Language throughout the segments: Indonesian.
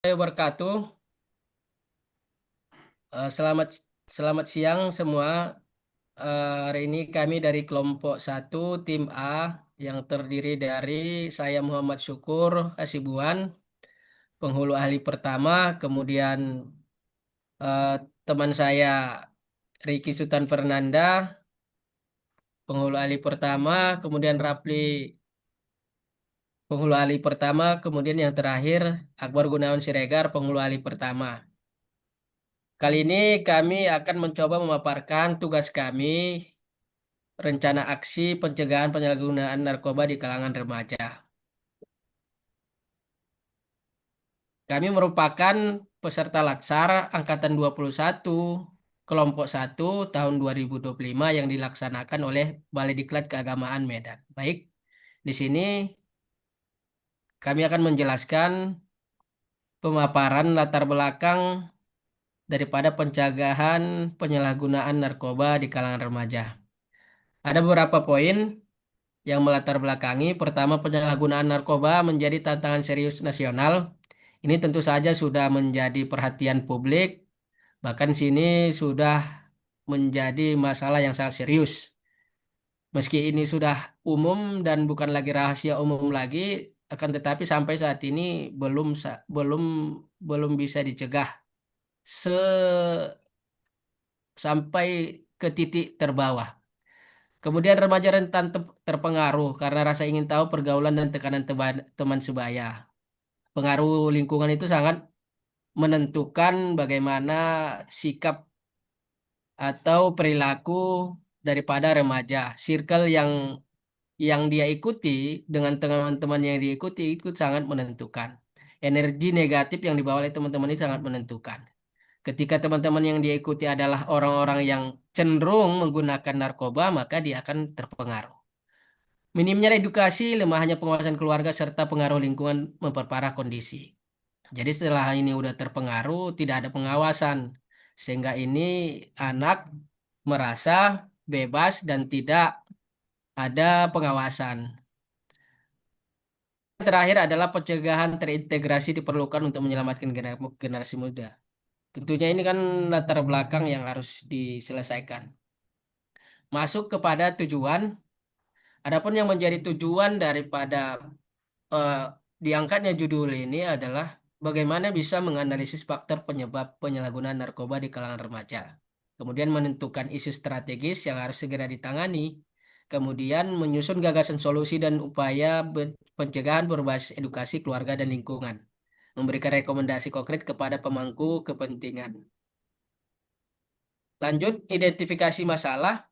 Wabarakatuh. Selamat selamat siang semua. Hari ini kami dari kelompok satu tim A yang terdiri dari saya Muhammad Syukur Hasibuan, penghulu ahli pertama, kemudian eh, teman saya Ricky Sultan Fernanda, penghulu ahli pertama, kemudian Rapli penghulu ahli pertama, kemudian yang terakhir Akbar Gunawan Siregar, penghulu ahli pertama. Kali ini kami akan mencoba memaparkan tugas kami, rencana aksi pencegahan penyalahgunaan narkoba di kalangan remaja. Kami merupakan peserta Latsar Angkatan 21, Kelompok 1 tahun 2025 yang dilaksanakan oleh Balai Diklat Keagamaan Medan. Baik, di sini kami akan menjelaskan pemaparan latar belakang daripada pencegahan penyalahgunaan narkoba di kalangan remaja. Ada beberapa poin yang melatar belakangi. Pertama, penyalahgunaan narkoba menjadi tantangan serius nasional. Ini tentu saja sudah menjadi perhatian publik, bahkan sini sudah menjadi masalah yang sangat serius. Meski ini sudah umum dan bukan lagi rahasia umum lagi, akan tetapi sampai saat ini belum belum bisa dicegah se sampai ke titik terbawah. Kemudian remaja rentan terpengaruh karena rasa ingin tahu pergaulan dan tekanan teman sebaya. Pengaruh lingkungan itu sangat menentukan bagaimana sikap atau perilaku daripada remaja. Circle yang dia ikuti dengan teman-teman yang diikuti itu sangat menentukan. Energi negatif yang dibawa oleh teman-teman itu sangat menentukan. Ketika teman-teman yang dia ikuti adalah orang-orang yang cenderung menggunakan narkoba, maka dia akan terpengaruh. Minimnya edukasi, lemahnya pengawasan keluarga, serta pengaruh lingkungan memperparah kondisi. Jadi setelah ini udah terpengaruh, tidak ada pengawasan. Sehingga ini anak merasa bebas dan tidak ada pengawasan. Yang terakhir adalah pencegahan terintegrasi diperlukan untuk menyelamatkan generasi muda. Tentunya ini kan latar belakang yang harus diselesaikan. Masuk kepada tujuan, adapun yang menjadi tujuan daripada eh, diangkatnya judul ini adalah bagaimana bisa menganalisis faktor penyebab penyalahgunaan narkoba di kalangan remaja. Kemudian menentukan isu strategis yang harus segera ditangani. Kemudian menyusun gagasan solusi dan upaya pencegahan berbasis edukasi keluarga dan lingkungan. Memberikan rekomendasi konkret kepada pemangku kepentingan. Lanjut, identifikasi masalah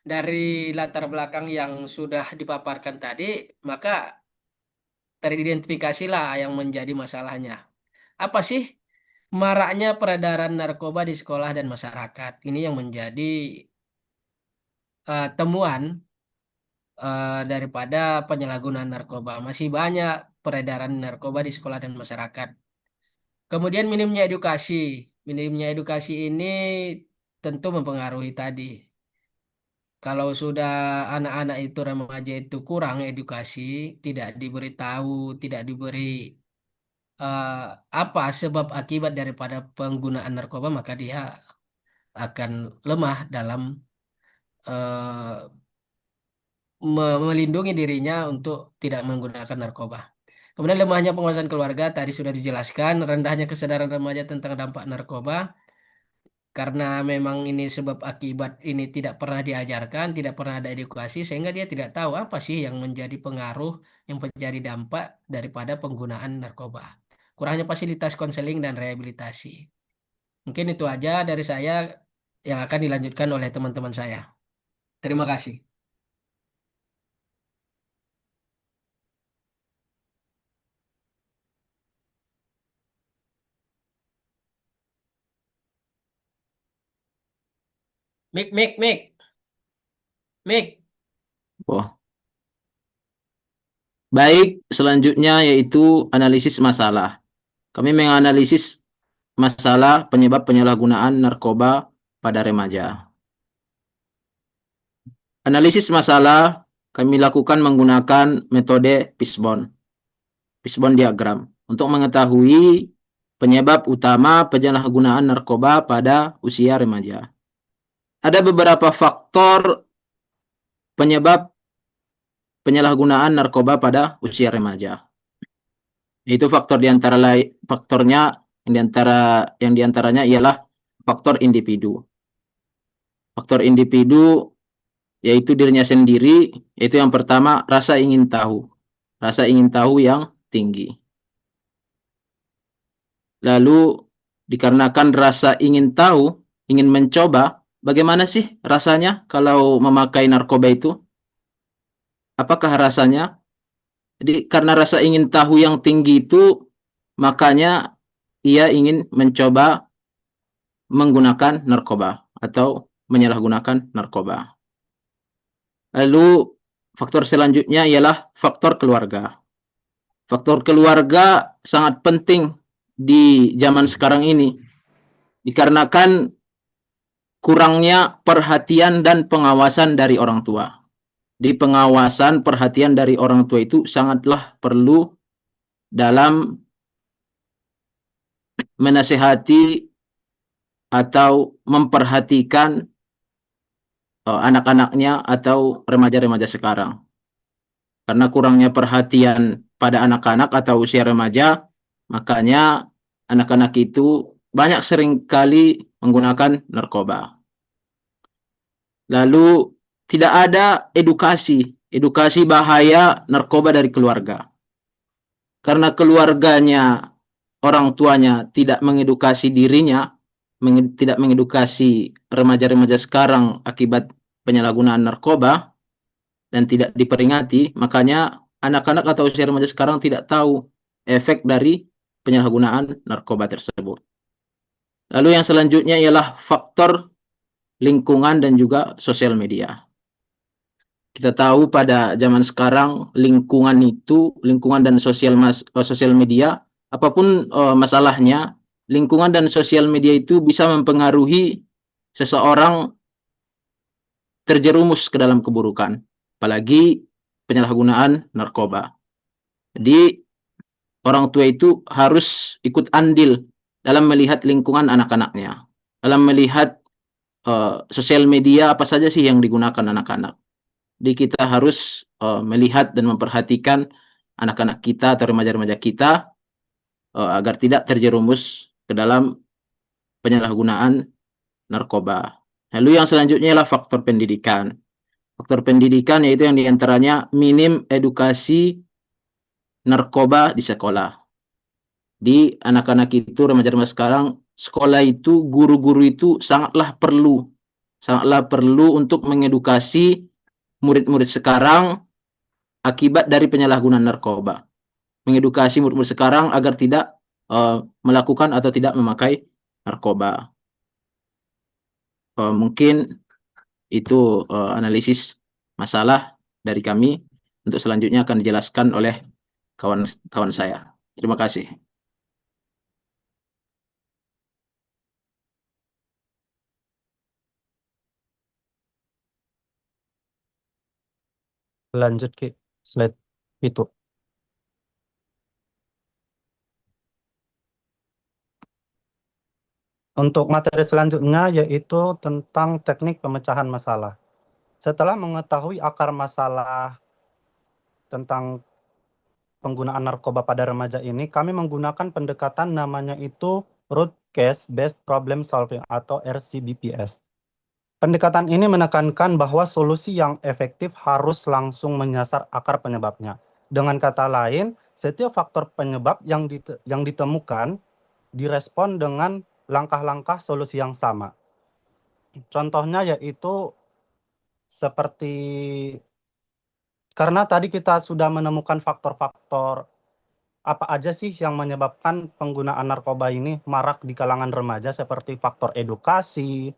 dari latar belakang yang sudah dipaparkan tadi, maka teridentifikasilah yang menjadi masalahnya. Apa sih maraknya peredaran narkoba di sekolah dan masyarakat? Ini yang menjadi temuan daripada penyalahgunaan narkoba. Masih banyak peredaran narkoba di sekolah dan masyarakat. Kemudian minimnya edukasi. Minimnya edukasi ini tentu mempengaruhi tadi. Kalau sudah anak-anak itu remaja itu kurang edukasi, tidak diberitahu, tidak diberi eh, apa sebab akibat daripada penggunaan narkoba, maka dia akan lemah dalam eh, melindungi dirinya untuk tidak menggunakan narkoba. Kemudian lemahnya penguasaan keluarga tadi sudah dijelaskan, rendahnya kesadaran remaja tentang dampak narkoba karena memang ini sebab akibat ini tidak pernah diajarkan, tidak pernah ada edukasi sehingga dia tidak tahu apa sih yang menjadi pengaruh, yang menjadi dampak daripada penggunaan narkoba. Kurangnya fasilitas konseling dan rehabilitasi. Mungkin itu aja dari saya yang akan dilanjutkan oleh teman-teman saya. Terima kasih. Mik, mik, mik, mik. Oh, baik, selanjutnya yaitu analisis masalah. Kami menganalisis masalah penyebab penyalahgunaan narkoba pada remaja. Analisis masalah kami lakukan menggunakan metode Fishbone diagram untuk mengetahui penyebab utama penyalahgunaan narkoba pada usia remaja. Ada beberapa faktor penyebab penyalahgunaan narkoba pada usia remaja. Itu faktor diantara lain faktornya yang diantaranya ialah faktor individu. Faktor individu yaitu dirinya sendiri, yaitu yang pertama rasa ingin tahu. Rasa ingin tahu yang tinggi. Lalu dikarenakan rasa ingin tahu, ingin mencoba, bagaimana sih rasanya kalau memakai narkoba itu? Apakah rasanya? Jadi karena rasa ingin tahu yang tinggi itu, makanya ia ingin mencoba menggunakan narkoba atau menyalahgunakan narkoba. Lalu faktor selanjutnya ialah faktor keluarga. Faktor keluarga sangat penting di zaman sekarang ini dikarenakan kurangnya perhatian dan pengawasan dari orang tua. Di pengawasan perhatian dari orang tua itu sangatlah perlu dalam menasehati atau memperhatikan anak-anaknya atau remaja-remaja sekarang. Karena kurangnya perhatian pada anak-anak atau usia remaja, makanya anak-anak itu banyak seringkali menggunakan narkoba. Lalu tidak ada edukasi bahaya narkoba dari keluarga. Karena keluarganya, orang tuanya tidak mengedukasi dirinya, tidak mengedukasi remaja-remaja sekarang akibat penyalahgunaan narkoba, dan tidak diperingati, makanya anak-anak atau usia remaja sekarang tidak tahu efek dari penyalahgunaan narkoba tersebut. Lalu yang selanjutnya ialah faktor lingkungan dan juga sosial media. Kita tahu pada zaman sekarang lingkungan dan sosial media, apapun masalahnya, lingkungan dan sosial media itu bisa mempengaruhi seseorang terjerumus ke dalam keburukan, apalagi penyalahgunaan narkoba. Jadi orang tua itu harus ikut andil dalam melihat lingkungan anak-anaknya, dalam melihat sosial media apa saja sih yang digunakan anak-anak. Jadi kita harus melihat dan memperhatikan anak-anak kita atau remaja-remaja kita agar tidak terjerumus ke dalam penyalahgunaan narkoba. Lalu yang selanjutnya adalah faktor pendidikan. Faktor pendidikan yaitu yang diantaranya minim edukasi narkoba di sekolah. Di anak-anak itu, remaja-remaja sekarang, sekolah itu, guru-guru itu sangatlah perlu untuk mengedukasi murid-murid sekarang akibat dari penyalahgunaan narkoba. Mengedukasi murid-murid sekarang agar tidak melakukan atau tidak memakai narkoba. Mungkin itu analisis masalah dari kami. Untuk selanjutnya akan dijelaskan oleh kawan-kawan saya. Terima kasih. Lanjut ke slide itu. Untuk materi selanjutnya yaitu tentang teknik pemecahan masalah. Setelah mengetahui akar masalah tentang penggunaan narkoba pada remaja ini, kami menggunakan pendekatan namanya itu Root Case Based Problem Solving atau RCBPS. Pendekatan ini menekankan bahwa solusi yang efektif harus langsung menyasar akar penyebabnya. Dengan kata lain, setiap faktor penyebab yang ditemukan direspon dengan langkah-langkah solusi yang sama. Contohnya yaitu seperti karena tadi kita sudah menemukan faktor-faktor apa aja sih yang menyebabkan penggunaan narkoba ini marak di kalangan remaja seperti faktor edukasi,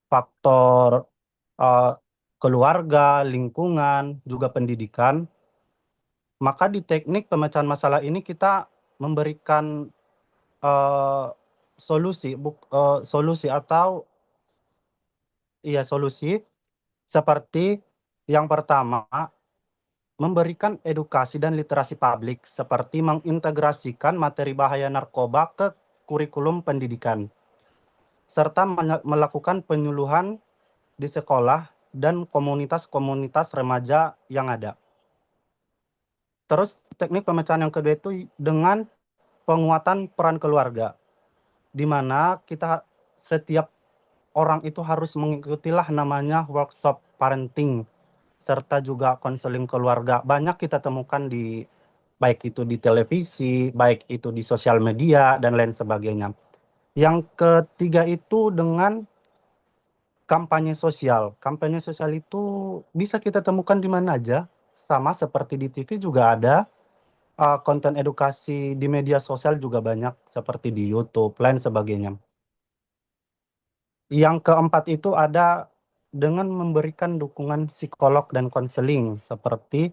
faktor keluarga, lingkungan, juga pendidikan. Maka di teknik pemecahan masalah ini kita memberikan solusi seperti yang pertama, memberikan edukasi dan literasi publik seperti mengintegrasikan materi bahaya narkoba ke kurikulum pendidikan, serta melakukan penyuluhan di sekolah dan komunitas-komunitas remaja yang ada. Terus teknik pemecahan yang kedua itu dengan penguatan peran keluarga, di mana kita setiap orang itu harus mengikutilah namanya workshop parenting, serta juga konseling keluarga. Banyak kita temukan di baik itu di televisi, baik itu di sosial media, dan lain sebagainya. Yang ketiga itu dengan kampanye sosial. Kampanye sosial itu bisa kita temukan di mana aja, sama seperti di TV juga ada. Konten edukasi di media sosial juga banyak, seperti di YouTube, lain sebagainya. Yang keempat itu ada dengan memberikan dukungan psikolog dan konseling, seperti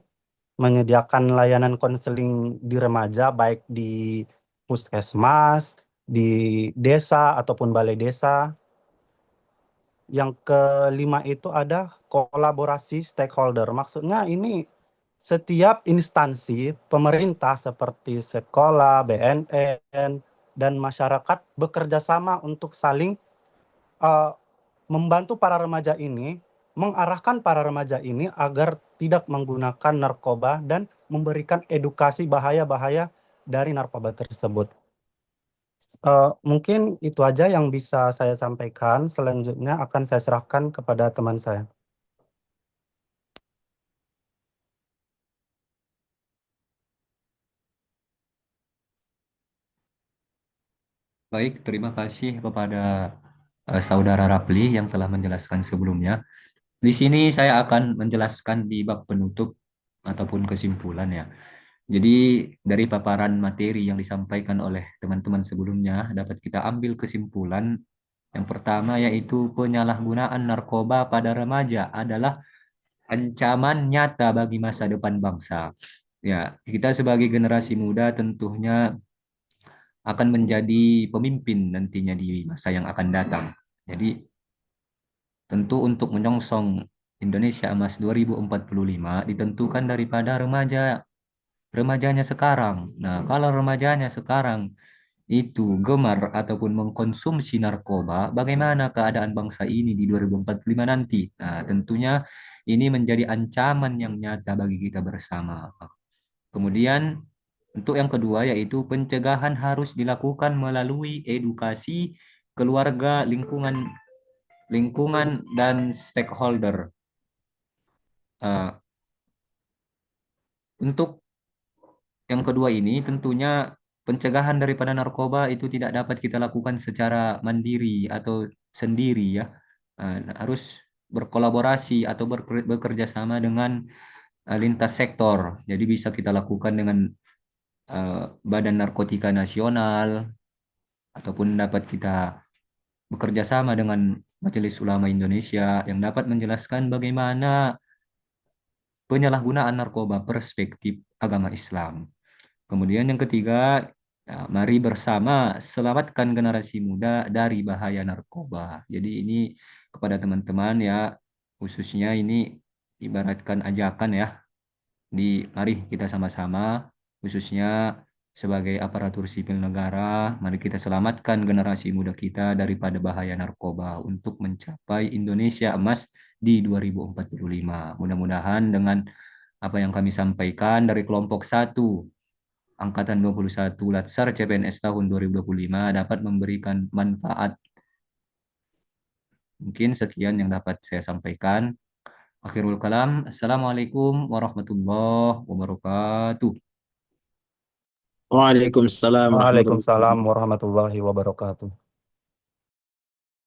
menyediakan layanan konseling di remaja, baik di puskesmas, di desa, ataupun balai desa. Yang kelima itu ada kolaborasi stakeholder. Maksudnya ini setiap instansi pemerintah seperti sekolah, BNN, dan masyarakat bekerja sama untuk saling uh, membantu para remaja ini, mengarahkan para remaja ini agar tidak menggunakan narkoba dan memberikan edukasi bahaya-bahaya dari narkoba tersebut. Mungkin itu aja yang bisa saya sampaikan. Selanjutnya akan saya serahkan kepada teman saya. Baik, terima kasih kepada Saudara Rapli yang telah menjelaskan sebelumnya. Di sini saya akan menjelaskan di bab penutup ataupun kesimpulan ya. Jadi dari paparan materi yang disampaikan oleh teman-teman sebelumnya dapat kita ambil kesimpulan yang pertama yaitu penyalahgunaan narkoba pada remaja adalah ancaman nyata bagi masa depan bangsa. Ya, kita sebagai generasi muda tentunya akan menjadi pemimpin nantinya di masa yang akan datang. Jadi tentu untuk menyongsong Indonesia Emas 2045 ditentukan daripada remajanya sekarang. Nah, kalau remajanya sekarang itu gemar ataupun mengkonsumsi narkoba, bagaimana keadaan bangsa ini di 2045 nanti? Nah, tentunya ini menjadi ancaman yang nyata bagi kita bersama. Kemudian untuk yang kedua yaitu pencegahan harus dilakukan melalui edukasi keluarga, lingkungan dan stakeholder. Untuk yang kedua ini tentunya pencegahan daripada narkoba itu tidak dapat kita lakukan secara mandiri atau sendiri ya. Harus berkolaborasi atau bekerja sama dengan lintas sektor. Jadi bisa kita lakukan dengan Badan Narkotika Nasional ataupun dapat kita bekerja sama dengan Majelis Ulama Indonesia yang dapat menjelaskan bagaimana penyalahgunaan narkoba perspektif agama Islam. Kemudian yang ketiga, ya, mari bersama selamatkan generasi muda dari bahaya narkoba. Jadi ini kepada teman-teman ya, khususnya ini ibaratkan ajakan ya, mari kita sama-sama, khususnya sebagai aparatur sipil negara, mari kita selamatkan generasi muda kita daripada bahaya narkoba untuk mencapai Indonesia Emas di 2045. Mudah-mudahan dengan apa yang kami sampaikan dari kelompok 1 Angkatan 21 Latsar CPNS tahun 2025 dapat memberikan manfaat. Mungkin sekian yang dapat saya sampaikan. Akhirul kalam. Assalamualaikum warahmatullahi wabarakatuh. Waalaikumsalam warahmatullahi Waalaikumsalam wabarakatuh. warahmatullahi wabarakatuh.